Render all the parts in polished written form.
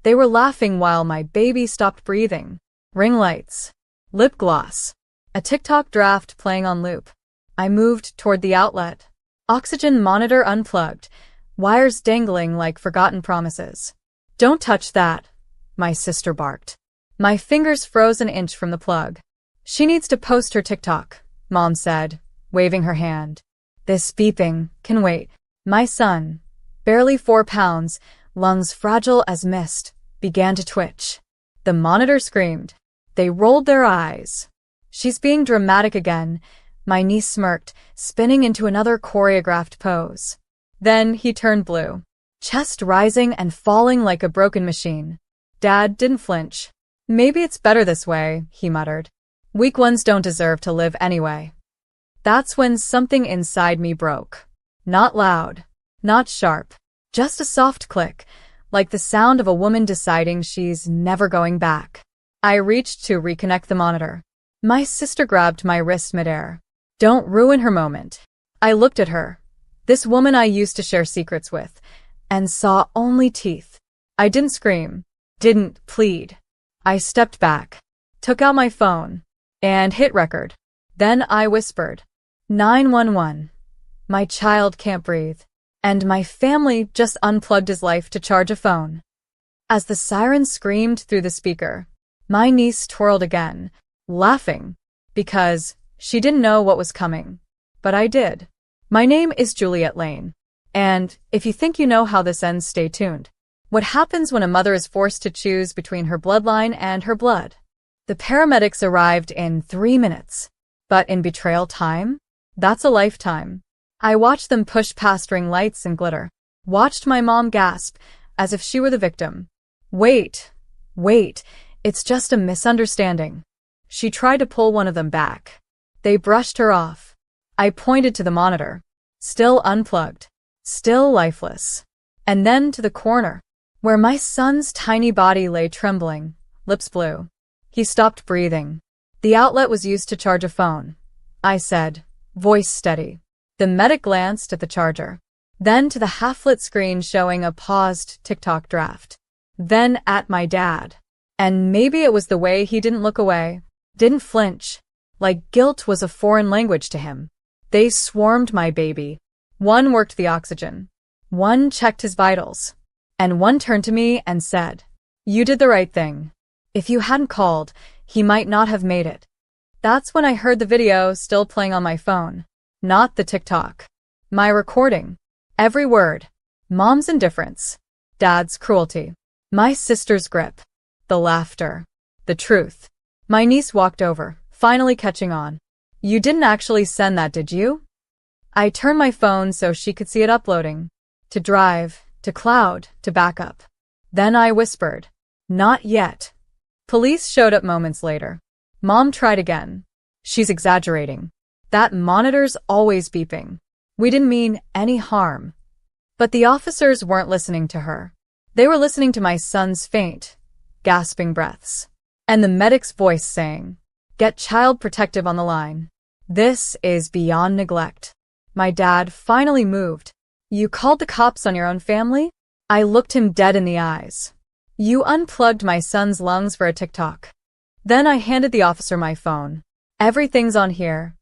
They were laughing while my baby stopped breathing. Ring lights. Lip gloss. A TikTok draft playing on loop. I moved toward the outlet. Oxygen monitor unplugged. Wires dangling like forgotten promises. Don't touch that, my sister barked. My fingers froze an inch from the plug. She needs to post her TikTok, Mom said, waving her hand. This beeping can wait. My son, barely 4 pounds, lungs fragile as mist, began to twitch. The monitor screamed. They rolled their eyes. She's being dramatic again, my niece smirked, spinning into another choreographed pose. Then he turned blue, chest rising and falling like a broken machine. Dad didn't flinch. Maybe it's better this way, he muttered. Weak ones don't deserve to live anyway. That's when something inside me broke. Not loud, not sharp, just a soft click, like the sound of a woman deciding she's never going back. I reached to reconnect the monitor. My sister grabbed my wrist midair. Don't ruin her moment. I looked at her, this woman I used to share secrets with, and saw only teeth. I didn't scream, didn't plead. I stepped back, took out my phone, and hit record. Then I whispered, 911. My child can't breathe, and my family just unplugged his life to charge a phone. As the siren screamed through the speaker, my niece twirled again, laughing, because she didn't know what was coming. But I did. My name is Juliet Lane, and if you think you know how this ends, stay tuned. What happens when a mother is forced to choose between her bloodline and her blood? The paramedics arrived in 3 minutes. But in betrayal time? That's a lifetime. I watched them push past ring lights and glitter. Watched my mom gasp, as if she were the victim. Wait, it's just a misunderstanding. She tried to pull one of them back. They brushed her off. I pointed to the monitor. Still unplugged. Still lifeless. And then to the corner, where my son's tiny body lay trembling, lips blue. He stopped breathing. The outlet was used to charge a phone, I said, voice steady. The medic glanced at the charger, then to the half-lit screen showing a paused TikTok draft, then at my dad. And maybe it was the way he didn't look away, didn't flinch, like guilt was a foreign language to him. They swarmed my baby. One worked the oxygen. One checked his vitals. And one turned to me and said, "You did the right thing. If you hadn't called, he might not have made it." That's when I heard the video still playing on my phone. Not the TikTok. My recording. Every word. Mom's indifference. Dad's cruelty. My sister's grip. The laughter. The truth. My niece walked over, finally catching on. "You didn't actually send that, did you?" I turned my phone so she could see it uploading. To drive, to cloud, to backup. Then I whispered, "Not yet." Police showed up moments later. Mom tried again. "She's exaggerating. That monitor's always beeping. We didn't mean any harm." But the officers weren't listening to her. They were listening to my son's faint, gasping breaths. And the medic's voice saying, "Get Child Protective on the line. This is beyond neglect." My dad finally moved. "You called the cops on your own family?" I looked him dead in the eyes. "You unplugged my son's lungs for a TikTok." Then I handed the officer my phone. "Everything's on here."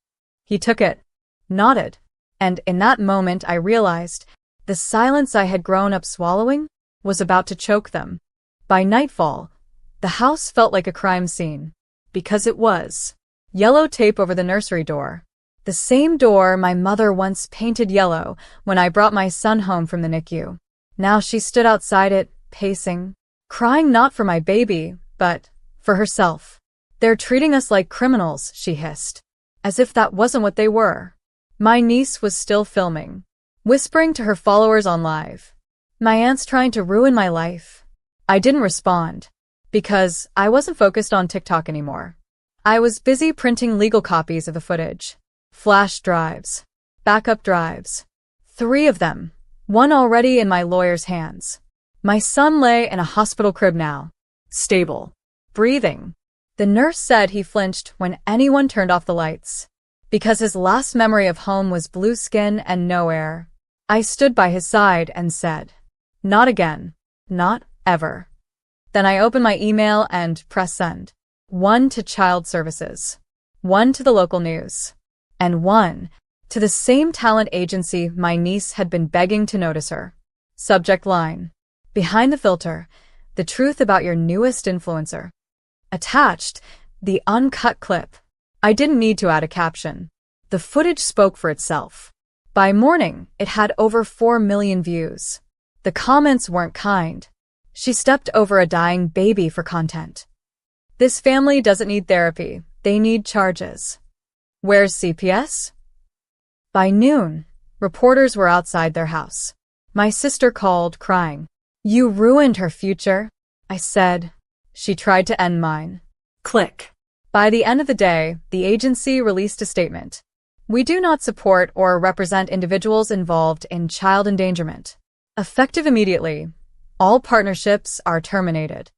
He took it, nodded, and in that moment I realized the silence I had grown up swallowing was about to choke them. By nightfall, the house felt like a crime scene, because it was. Yellow tape over the nursery door. The same door my mother once painted yellow when I brought my son home from the NICU. Now she stood outside it, pacing, crying not for my baby, but for herself. "They're treating us like criminals," she hissed, as if that wasn't what they were. My niece was still filming, whispering to her followers on live. "My aunt's trying to ruin my life." I didn't respond, because I wasn't focused on TikTok anymore. I was busy printing legal copies of the footage. Flash drives. Backup drives. 3 of them. One already in my lawyer's hands. My son lay in a hospital crib now. Stable. Breathing. The nurse said he flinched when anyone turned off the lights, because his last memory of home was blue skin and no air. I stood by his side and said, "Not again. Not ever." Then I open my email and press send. One to Child Services, one to the local news, and one to the same talent agency my niece had been begging to notice her. Subject line: behind the filter, the truth about your newest influencer. Attached, the uncut clip. I didn't need to add a caption. The footage spoke for itself. By morning, it had over 4 million views. The comments weren't kind. She stepped over a dying baby for content. This family doesn't need therapy. They need charges. Where's CPS? By noon, reporters were outside their house. My sister called, crying. You ruined her future, I said. She tried to end mine. Click. By the end of the day, the agency released a statement. We do not support or represent individuals involved in child endangerment. Effective immediately, all partnerships are terminated.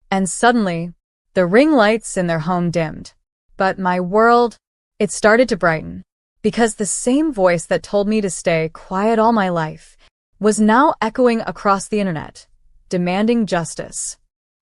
And suddenly, the ring lights in their home dimmed. But my world, it started to brighten. Because the same voice that told me to stay quiet all my life was now echoing across the internet, demanding justice.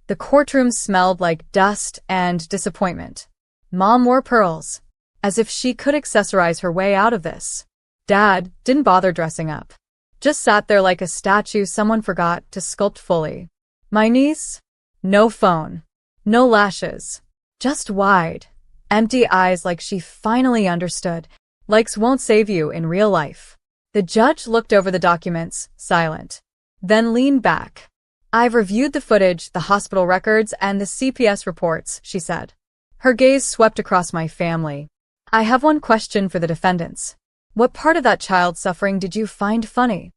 The courtroom smelled like dust and disappointment. Mom wore pearls, as if she could accessorize her way out of this. Dad didn't bother dressing up. Just sat there like a statue someone forgot to sculpt fully. My niece? No phone. No lashes. Just wide, empty eyes like she finally understood. Likes won't save you in real life. The judge looked over the documents, silent. Then leaned back. I've reviewed the footage, the hospital records, and the CPS reports, she said. Her gaze swept across my family. I have one question for the defendants. What part of that child's suffering did you find funny?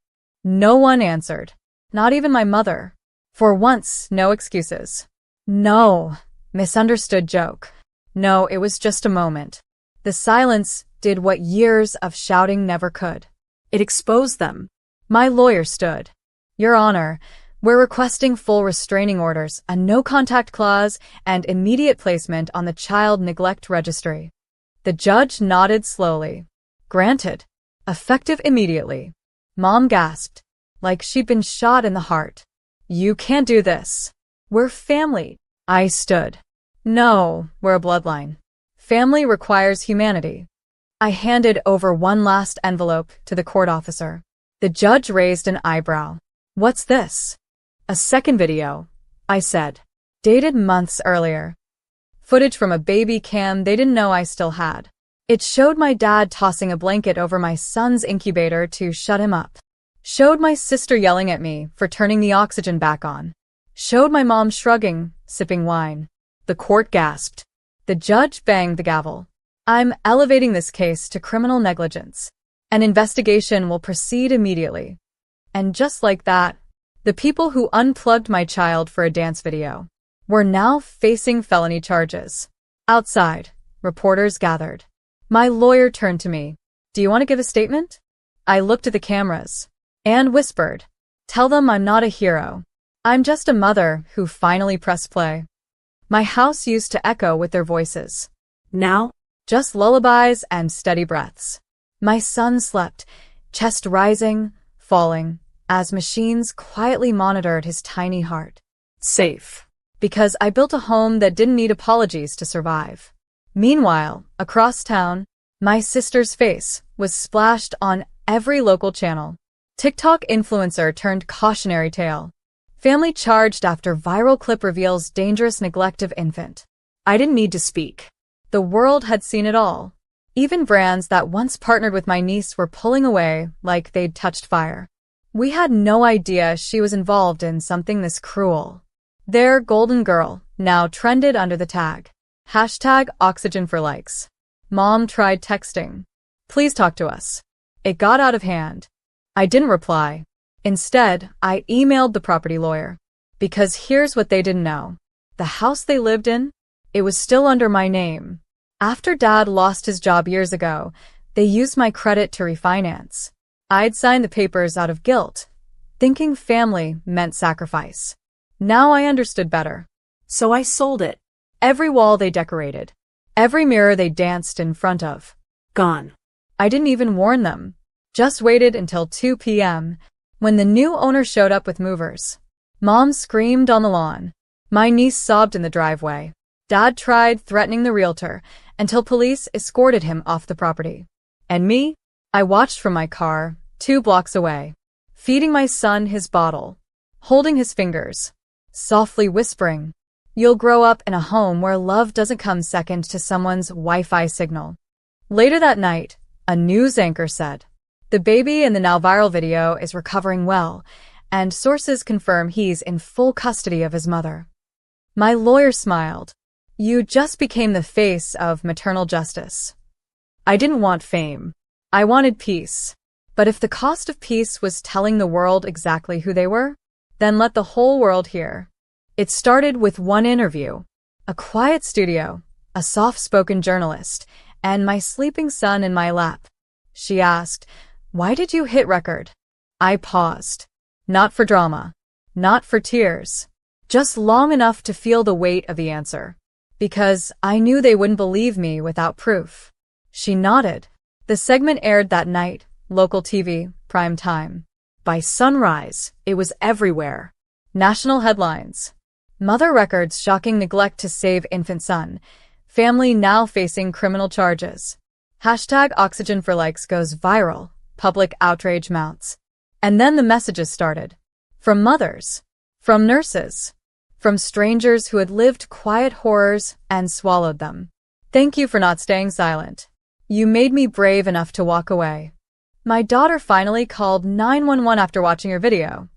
No one answered. Not even my mother. For once, no excuses. No. Misunderstood joke. No, it was just a moment. The silence did what years of shouting never could. It exposed them. My lawyer stood. Your Honor, we're requesting full restraining orders, a no-contact clause, and immediate placement on the child neglect registry. The judge nodded slowly. Granted. Effective immediately. Mom gasped, like she'd been shot in the heart. You can't do this. We're family. I stood. No, we're a bloodline. Family requires humanity. I handed over one last envelope to the court officer. The judge raised an eyebrow. What's this? A second video, I said. Dated months earlier. Footage from a baby cam they didn't know I still had. It showed my dad tossing a blanket over my son's incubator to shut him up. Showed my sister yelling at me for turning the oxygen back on. Showed my mom shrugging, sipping wine. The court gasped. The judge banged the gavel. I'm elevating this case to criminal negligence. An investigation will proceed immediately. And just like that, the people who unplugged my child for a dance video were now facing felony charges. Outside, reporters gathered. My lawyer turned to me. Do you want to give a statement? I looked at the cameras and whispered, tell them I'm not a hero. I'm just a mother who finally pressed play. My house used to echo with their voices. Now, just lullabies and steady breaths. My son slept, chest rising, falling, as machines quietly monitored his tiny heart. Safe. Because I built a home that didn't need apologies to survive. Meanwhile, across town, my sister's face was splashed on every local channel. TikTok influencer turned cautionary tale. Family charged after viral clip reveals dangerous neglect of infant. I didn't need to speak. The world had seen it all. Even brands that once partnered with my niece were pulling away like they'd touched fire. We had no idea she was involved in something this cruel. Their golden girl now trended under the tag. #oxygen for likes. Mom tried texting. Please talk to us. It got out of hand. I didn't reply. Instead, I emailed the property lawyer. Because here's what they didn't know. The house they lived in, it was still under my name. After Dad lost his job years ago, they used my credit to refinance. I'd signed the papers out of guilt, thinking family meant sacrifice. Now I understood better. So I sold it. Every wall they decorated. Every mirror they danced in front of. Gone. I didn't even warn them. Just waited until 2 p.m. when the new owner showed up with movers. Mom screamed on the lawn. My niece sobbed in the driveway. Dad tried threatening the realtor until police escorted him off the property. And me? I watched from my car, 2 blocks away, feeding my son his bottle, holding his fingers, softly whispering, "You'll grow up in a home where love doesn't come second to someone's Wi-Fi signal." Later that night, a news anchor said, "The baby in the now viral video is recovering well, and sources confirm he's in full custody of his mother." My lawyer smiled. "You just became the face of maternal justice." I didn't want fame. I wanted peace. But if the cost of peace was telling the world exactly who they were, then let the whole world hear. It started with one interview, a quiet studio, a soft-spoken journalist, and my sleeping son in my lap. She asked, "Why did you hit record?" I paused. Not for drama. Not for tears. Just long enough to feel the weight of the answer. Because I knew they wouldn't believe me without proof. She nodded. The segment aired that night, local TV, prime time. By sunrise, it was everywhere. National headlines. Mother records shocking neglect to save infant son. Family now facing criminal charges. Hashtag Oxygen for Likes goes viral. Public outrage mounts. And then the messages started. From mothers. From nurses. From strangers who had lived quiet horrors and swallowed them. "Thank you for not staying silent. You made me brave enough to walk away." My daughter finally called 911 after watching your video.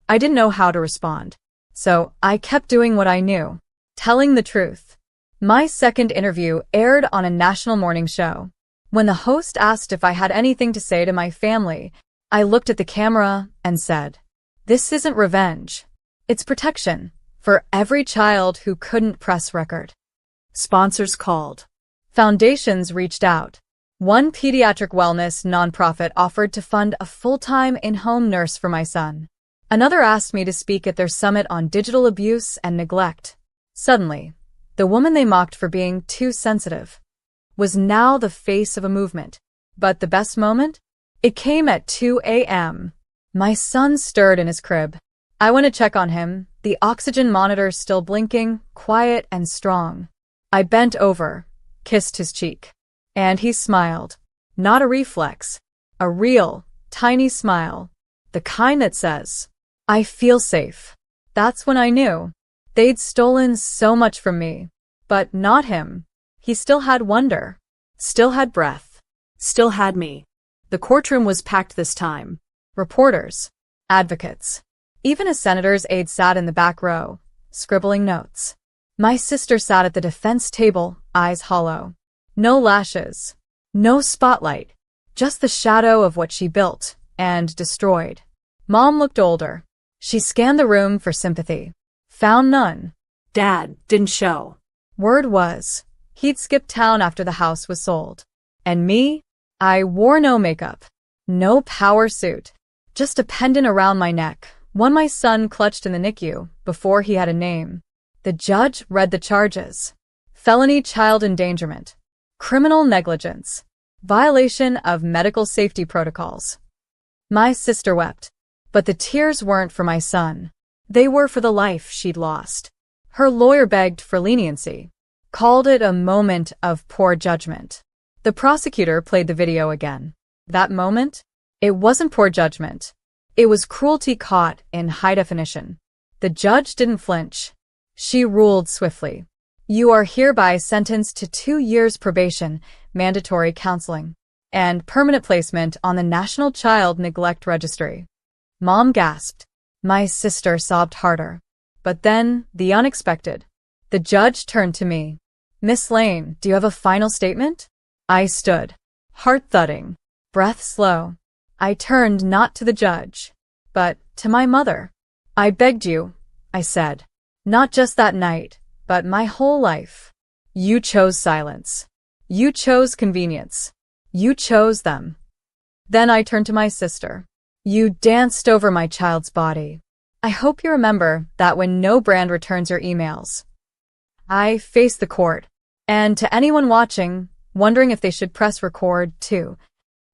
I didn't know how to respond, so I kept doing what I knew, telling the truth. My second interview aired on a national morning show. When the host asked if I had anything to say to my family, I looked at the camera and said, "This isn't revenge. It's protection for every child who couldn't press record." Sponsors called. Foundations reached out. One pediatric wellness nonprofit offered to fund a full-time in-home nurse for my son. Another asked me to speak at their summit on digital abuse and neglect. Suddenly, the woman they mocked for being too sensitive was now the face of a movement. But the best moment? It came at 2 a.m. My son stirred in his crib. I went to check on him, the oxygen monitor still blinking, quiet and strong. I bent over, kissed his cheek. And he smiled. Not a reflex. A real, tiny smile. The kind that says, "I feel safe." That's when I knew. They'd stolen so much from me. But not him. He still had wonder. Still had breath. Still had me. The courtroom was packed this time. Reporters. Advocates. Even a senator's aide sat in the back row, scribbling notes. My sister sat at the defense table, eyes hollow. No lashes. No spotlight. Just the shadow of what she built and destroyed. Mom looked older. She scanned the room for sympathy. Found none. Dad didn't show. Word was, he'd skipped town after the house was sold. And me? I wore no makeup. No power suit. Just a pendant around my neck, one my son clutched in the NICU before he had a name. The judge read the charges. Felony child endangerment. Criminal negligence. Violation of medical safety protocols. My sister wept. But the tears weren't for my son. They were for the life she'd lost. Her lawyer begged for leniency. Called it a moment of poor judgment. The prosecutor played the video again. That moment? It wasn't poor judgment. It was cruelty caught in high definition. The judge didn't flinch. She ruled swiftly. You are hereby sentenced to 2 years probation, mandatory counseling, and permanent placement on the National Child Neglect Registry. Mom gasped. My sister sobbed harder. But then, the unexpected. The judge turned to me. Miss Lane, do you have a final statement? I stood, heart thudding, breath slow. I turned not to the judge, but to my mother. I begged you, I said. Not just that night, but my whole life. You chose silence. You chose convenience. You chose them. Then I turned to my sister. You danced over my child's body. I hope you remember that when no brand returns your emails. I faced the court. And to anyone watching, wondering if they should press record too,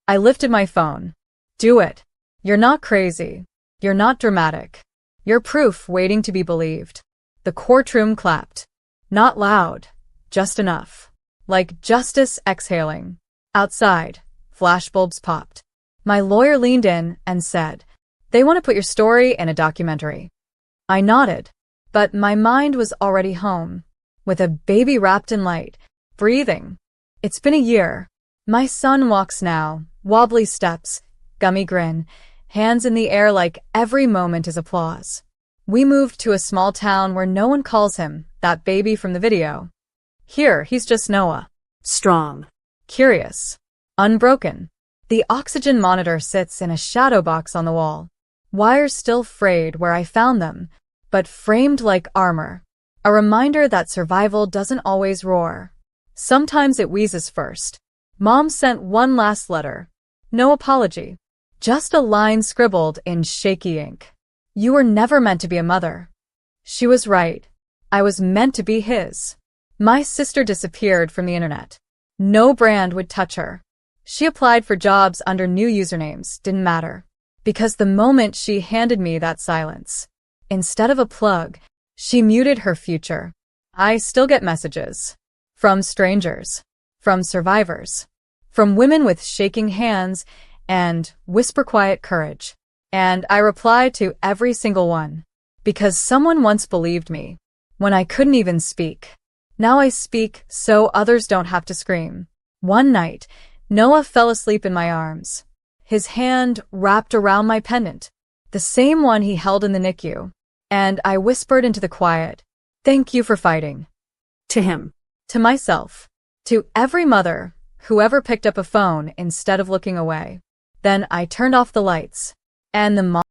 I lifted my phone. Do it. You're not crazy. You're not dramatic. You're proof waiting to be believed. The courtroom clapped. Not loud, just enough. Like justice exhaling. Outside, flashbulbs popped. My lawyer leaned in and said, "They want to put your story in a documentary." I nodded, but my mind was already home, with a baby wrapped in light, breathing. It's been a year. My son walks now, wobbly steps, gummy grin, hands in the air like every moment is applause. We moved to a small town where no one calls him that baby from the video. Here, he's just Noah. Strong. Curious. Unbroken. The oxygen monitor sits in a shadow box on the wall. Wires still frayed where I found them, but framed like armor. A reminder that survival doesn't always roar. Sometimes it wheezes first. Mom sent one last letter. No apology. Just a line scribbled in shaky ink. You were never meant to be a mother. She was right. I was meant to be his. My sister disappeared from the internet. No brand would touch her. She applied for jobs under new usernames, didn't matter. Because the moment she handed me that silence, instead of a plug, she muted her future. I still get messages. From strangers. From survivors. From women with shaking hands and whisper quiet courage. And I reply to every single one. Because someone once believed me. When I couldn't even speak. Now I speak so others don't have to scream. One night, Noah fell asleep in my arms. His hand wrapped around my pendant, the same one he held in the NICU. And I whispered into the quiet, "Thank you for fighting." To him. To myself. To every mother, whoever picked up a phone instead of looking away. Then I turned off the lights. And the